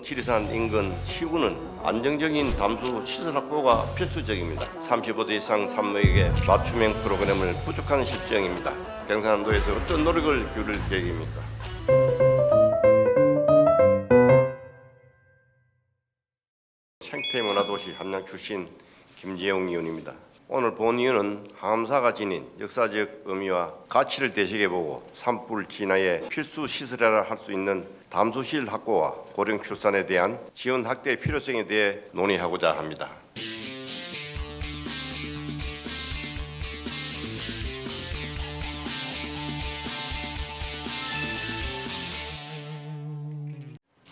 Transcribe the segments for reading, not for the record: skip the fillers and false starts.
지리산 인근 시군은 안정적인 담수 시설 확보가 필수적입니다. 35도 이상 산모에게 맞춤형 프로그램을 부족한 실정입니다. 경상남도에서 어떤 노력을 기울일 계획입니까? 생태문화도시 함양 출신 김재용 의원입니다. 오늘 본 의원은 항암사가 지닌 역사적 의미와 가치를 되새겨보고 산불 진화의 필수 시설이라 할 수 있는 담수실 확보와 고령 출산에 대한 지원 확대의 필요성에 대해 논의하고자 합니다.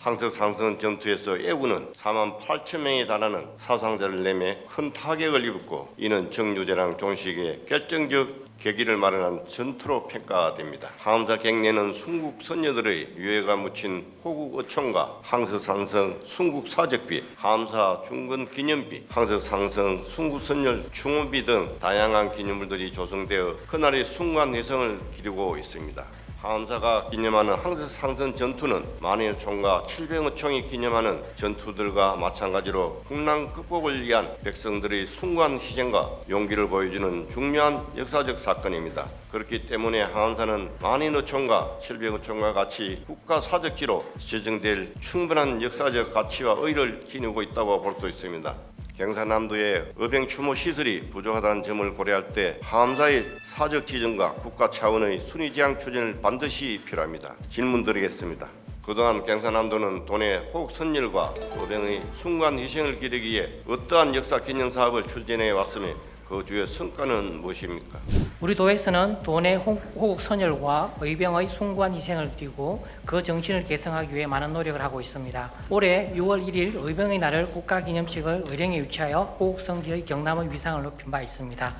항석상선 전투에서 애군은 4만 8천 명에 달하는 사상자를 내매 큰 타격을 입었고 이는 정유재랑 종식의 결정적 계기를 마련한 전투로 평가됩니다. 항암사 갱내는 순국 선녀들의 유해가 묻힌 호국 어촌과 항석상선 순국 사적비, 항암사 중건 기념비, 항석상선 순국 선녀 충원비 등 다양한 기념물들이 조성되어 그날의 숭고한 회성을 기리고 있습니다. 항암사가 기념하는 항석상선 전투는 만인의 총과 700여 총이 기념하는 전투들과 마찬가지로 국난 극복을 위한 백성들의 숭고한 희생과 용기를 보여주는 중요한 역사적 사건입니다. 그렇기 때문에 항암사는 만인의 총과 700여 총과 같이 국가 사적지로 지정될 충분한 역사적 가치와 의의를 지니고 있다고 볼 수 있습니다. 경상남도의 의병 추모 시설이 부족하다는 점을 고려할 때 항암사의 사적 지정과 국가 차원의 순위지향 추진을 반드시 필요합니다. 질문 드리겠습니다. 그동안 경상남도는 도내 호국 선열과 의병의 숭고한 희생을 기리기 위해 어떠한 역사 기념 사업을 추진해 왔으며 그 주요 성과는 무엇입니까? 우리 도에서는 도내 호국 선열과 의병의 숭고한 희생을 띠고 그 정신을 계승하기 위해 많은 노력을 하고 있습니다. 올해 6월 1일 의병의 날을 국가기념식을 의령에 유치하여 호국 성지의 경남의 위상을 높인 바 있습니다.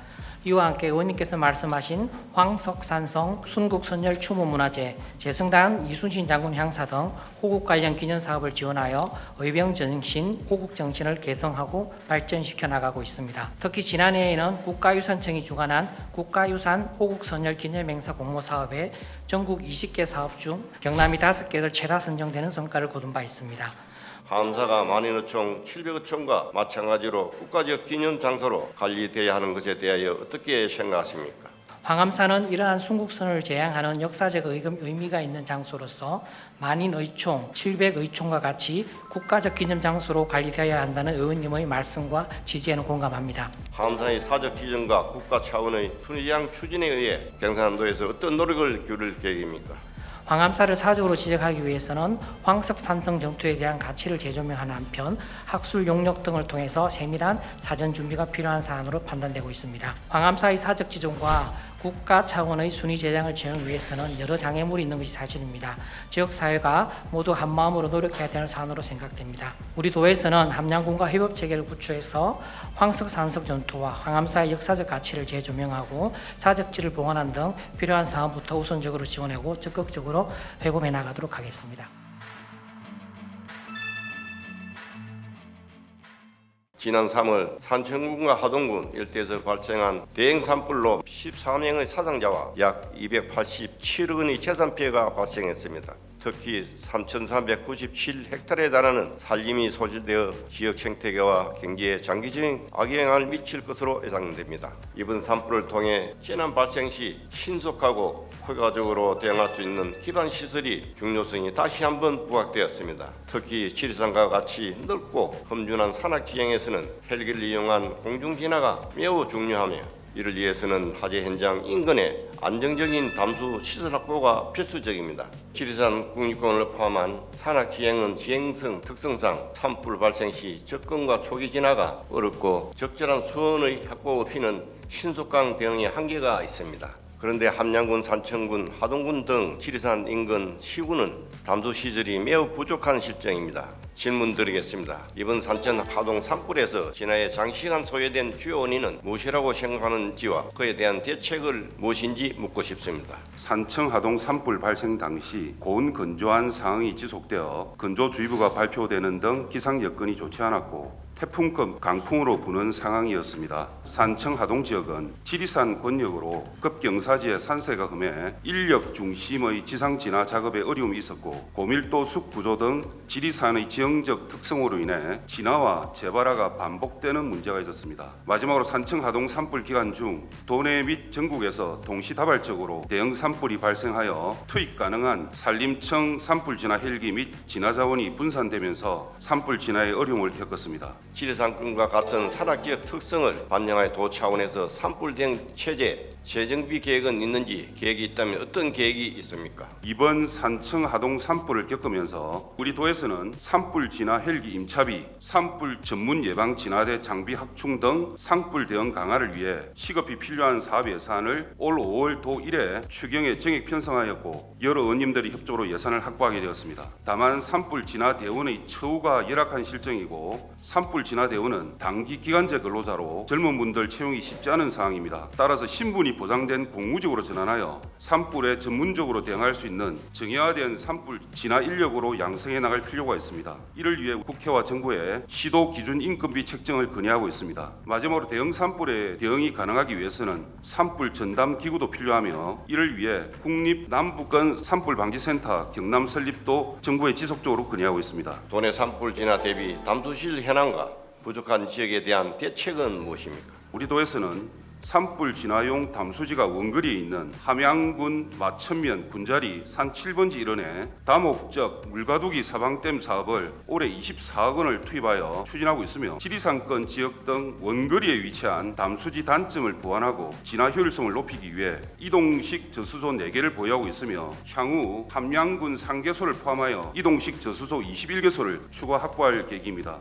이와 함께 의원님께서 말씀하신 황석산성 순국선열 추모문화재, 재성단 이순신 장군 향사 등 호국 관련 기념 사업을 지원하여 의병 정신, 호국 정신을 개성하고 발전시켜 나가고 있습니다. 특히 지난해에는 국가유산청이 주관한 국가유산 호국선열 기념행사 공모 사업에 전국 20개 사업 중 경남이 5개를 최다 선정되는 성과를 거둔 바 있습니다. 항암사가 만인의 총 700여 총과 마찬가지로 국가적 기념 장소로 관리돼야 하는 것에 대하여 어떻게 생각하십니까? 황암사는 이러한 순국선을 제양하는 역사적 의미가 있는 장소로서 만인의총, 700의총과 같이 국가적 기념 장소로 관리되어야 한다는 의원님의 말씀과 지지에는 공감합니다. 항암사의 사적 지정과 국가 차원의 순위지향 추진에 의해 경상남도에서 어떤 노력을 기울일 계획입니까? 황암사를 사적으로 지적하기 위해서는 황석산성 전투에 대한 가치를 재조명하는 한편 학술 용역 등을 통해서 세밀한 사전 준비가 필요한 사안으로 판단되고 있습니다. 황암사의 사적 지정과 국가 차원의 순위 제장을 진행을 위해서는 여러 장애물이 있는 것이 사실입니다. 지역사회가 모두 한마음으로 노력해야 되는 사안으로 생각됩니다. 우리 도에서는 함양군과 협업체계를 구축해서 황석산성 전투와 황암사의 역사적 가치를 재조명하고 사적지를 봉헌하는 등 필요한 사안부터 우선적으로 지원하고 적극적으로 회복해 나가도록 하겠습니다. 지난 3월 산청군과 하동군 일대에서 발생한 대형 산불로 14명의 사상자와 약 287억 원의 재산 피해가 발생했습니다. 특히 3,397헥타르에 달하는 산림이 소실되어 지역 생태계와 경제에 장기적인 악영향을 미칠 것으로 예상됩니다. 이번 산불을 통해 재난 발생 시 신속하고 효과적으로 대응할 수 있는 기반 시설이 중요성이 다시 한번 부각되었습니다. 특히 지리산과 같이 넓고 험준한 산악 지형에서는 헬기를 이용한 공중 진화가 매우 중요하며 이를 위해서는 화재 현장 인근에 안정적인 담수 시설 확보가 필수적입니다. 지리산 국립공원을 포함한 산악 지형은 지형성 특성상 산불 발생 시 접근과 초기 진화가 어렵고 적절한 수온의 확보 없이는 신속한 대응에 한계가 있습니다. 그런데 함양군, 산청군, 하동군 등 지리산 인근 시군은 담수 시설이 매우 부족한 실정입니다. 질문 드리겠습니다. 이번 산천 하동 산불에서 진화에 장시간 소요된 주요 원인은 무엇이라고 생각하는지와 그에 대한 대책을 무엇인지 묻고 싶습니다. 산청 하동 산불 발생 당시 고온 건조한 상황이 지속되어 건조주의보가 발표되는 등 기상 여건이 좋지 않았고 태풍급 강풍으로 부는 상황이었습니다. 산청 하동 지역은 지리산 권역으로 급경사지의 산세가 험해 인력 중심의 지상 진화 작업에 어려움이 있었고 고밀도 숲 구조 등 지리산의 지형 지형적 특성으로 인해 진화와 재발화가 반복되는 문제가 있었습니다. 마지막으로 산청 하동 산불 기간 중 도내 및 전국에서 동시다발적으로 대형 산불이 발생하여 투입 가능한 산림청 산불 진화 헬기 및 진화 자원이 분산되면서 산불 진화에 어려움을 겪었습니다. 지리산권과 같은 산악지역 특성을 반영하여 도 차원에서 산불 대응 체제 재정비 계획은 있는지, 계획이 있다면 어떤 계획이 있습니까? 이번 산청 하동 산불을 겪으면서 우리 도에서는 산불 진화 헬기 임차비, 산불 전문 예방 진화대 장비 확충 등 산불 대응 강화를 위해 시급히 필요한 사업 예산을 올 5월 도 1회 추경에 정액 편성하였고 여러 의원님들이 협조로 예산을 확보하게 되었습니다. 다만 산불 진화 대원의 처우가 열악한 실정이고 산불 진화 대원은 단기 기간제 근로자로 젊은 분들 채용이 쉽지 않은 상황입니다. 따라서 신분이 보장된 공무직으로 전환하여 산불에 전문적으로 대응할 수 있는 정예화된 산불 진화 인력으로 양성해 나갈 필요가 있습니다. 이를 위해 국회와 정부에 시도 기준 인건비 책정을 건의하고 있습니다. 마지막으로 대형 산불에 대응이 가능하기 위해서는 산불 전담 기구도 필요하며 이를 위해 국립 남북간 산불 방지센터 경남 설립도 정부에 지속적으로 건의하고 있습니다. 도내 산불 진화 대비 담수실 현황과 부족한 지역에 대한 대책은 무엇입니까? 우리 도에서는 산불 진화용 담수지가 원거리에 있는 함양군 마천면 군자리 산 7번지 일원에 다목적 물가두기 사방댐 사업을 올해 24억 원을 투입하여 추진하고 있으며 지리산권 지역 등 원거리에 위치한 담수지 단점을 보완하고 진화 효율성을 높이기 위해 이동식 저수소 4개를 보유하고 있으며 향후 함양군 3개소를 포함하여 이동식 저수소 21개소를 추가 확보할 계획입니다.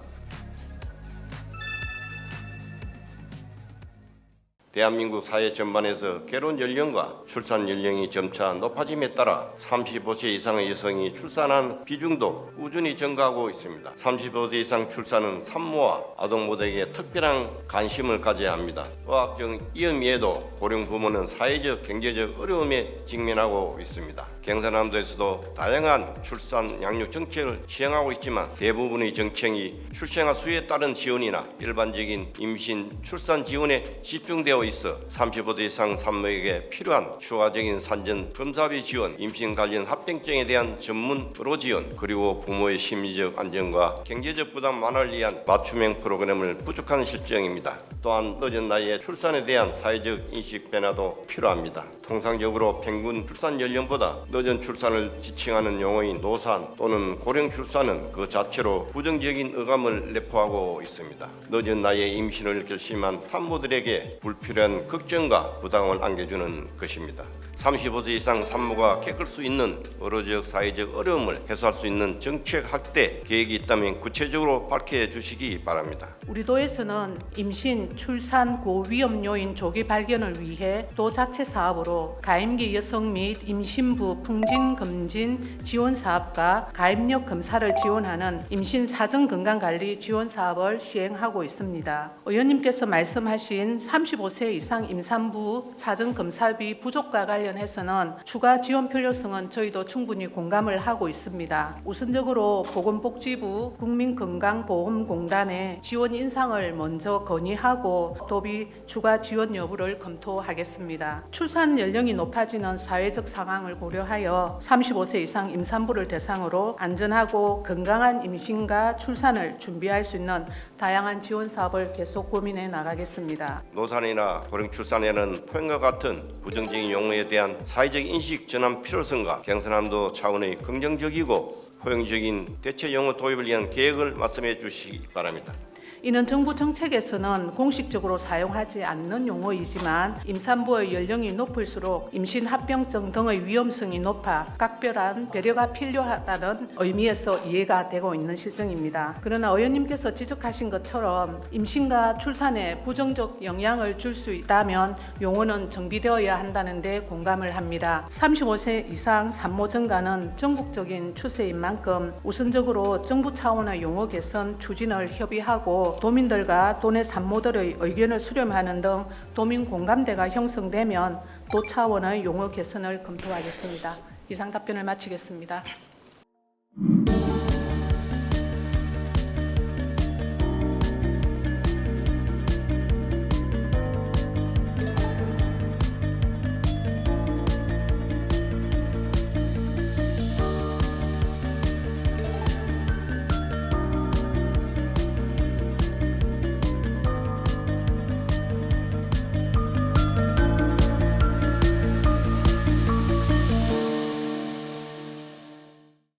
대한민국 사회 전반에서 결혼 연령과 출산 연령이 점차 높아짐에 따라 35세 이상의 여성이 출산하는 비중도 꾸준히 증가하고 있습니다. 35세 이상 출산은 산모와 아동 모두에게 특별한 관심을 가져야 합니다. 의학적 이음에도 고령 부모는 사회적, 경제적 어려움에 직면하고 있습니다. 경상남도에서도 다양한 출산 양육 정책을 시행하고 있지만 대부분의 정책이 출생아 수에 따른 지원이나 일반적인 임신, 출산 지원에 집중되어 있어 35세 이상 산모에게 필요한 추가적인 산전 검사비 지원, 임신 관련 합병증에 대한 전문 의료 지원, 그리고 부모의 심리적 안정과 경제적 부담 완화를 위한 맞춤형 프로그램을 부족한 실정입니다. 또한 늦은 나이에 출산에 대한 사회적 인식 변화도 필요합니다. 통상적으로 평균 출산 연령보다 늦은 출산을 지칭하는 용어인 노산 또는 고령 출산은 그 자체로 부정적인 의감을 내포하고 있습니다. 늦은 나이에 임신을 결심한 산모들에게 불필요한 걱정과 부담을 안겨주는 것입니다. 35세 이상 산모가 겪을 수 있는 의료적, 사회적 어려움을 해소할 수 있는 정책 확대 계획이 있다면 구체적으로 밝혀주시기 바랍니다. 우리 도에서는 임신, 출산, 고위험 요인 조기 발견을 위해 도 자체 사업으로 가임기 여성 및 임신부 풍진 검진 지원 사업과 가임력 검사를 지원하는 임신 사전 건강관리 지원 사업을 시행하고 있습니다. 의원님께서 말씀하신 35세 이상 임산부 사전 검사비 부족과 관련해서는 추가 지원 필요성은 저희도 충분히 공감을 하고 있습니다. 우선적으로 보건복지부 국민건강보험공단에 지원 인상을 먼저 건의하고 도비 추가 지원 여부를 검토하겠습니다. 출산 연령이 높아지는 사회적 상황을 고려하여 35세 이상 임산부를 대상으로 안전하고 건강한 임신과 출산을 준비할 수 있는 다양한 지원 사업을 계속 고민해 나가겠습니다. 노산이나 고령 출산에는 포용과 같은 부정적인 용어에 대한 사회적 인식 전환 필요성과 경상남도 차원의 긍정적이고 포용적인 대체 용어 도입을 위한 계획을 말씀해 주시기 바랍니다. 이는 정부 정책에서는 공식적으로 사용하지 않는 용어이지만 임산부의 연령이 높을수록 임신 합병증 등의 위험성이 높아 각별한 배려가 필요하다는 의미에서 이해가 되고 있는 실정입니다. 그러나 의원님께서 지적하신 것처럼 임신과 출산에 부정적 영향을 줄 수 있다면 용어는 정비되어야 한다는 데 공감을 합니다. 35세 이상 산모 증가는 전국적인 추세인 만큼 우선적으로 정부 차원의 용어 개선 추진을 협의하고 도민들과 도내 산모들의 의견을 수렴하는 등 도민 공감대가 형성되면 도 차원의 용어 개선을 검토하겠습니다. 이상 답변을 마치겠습니다.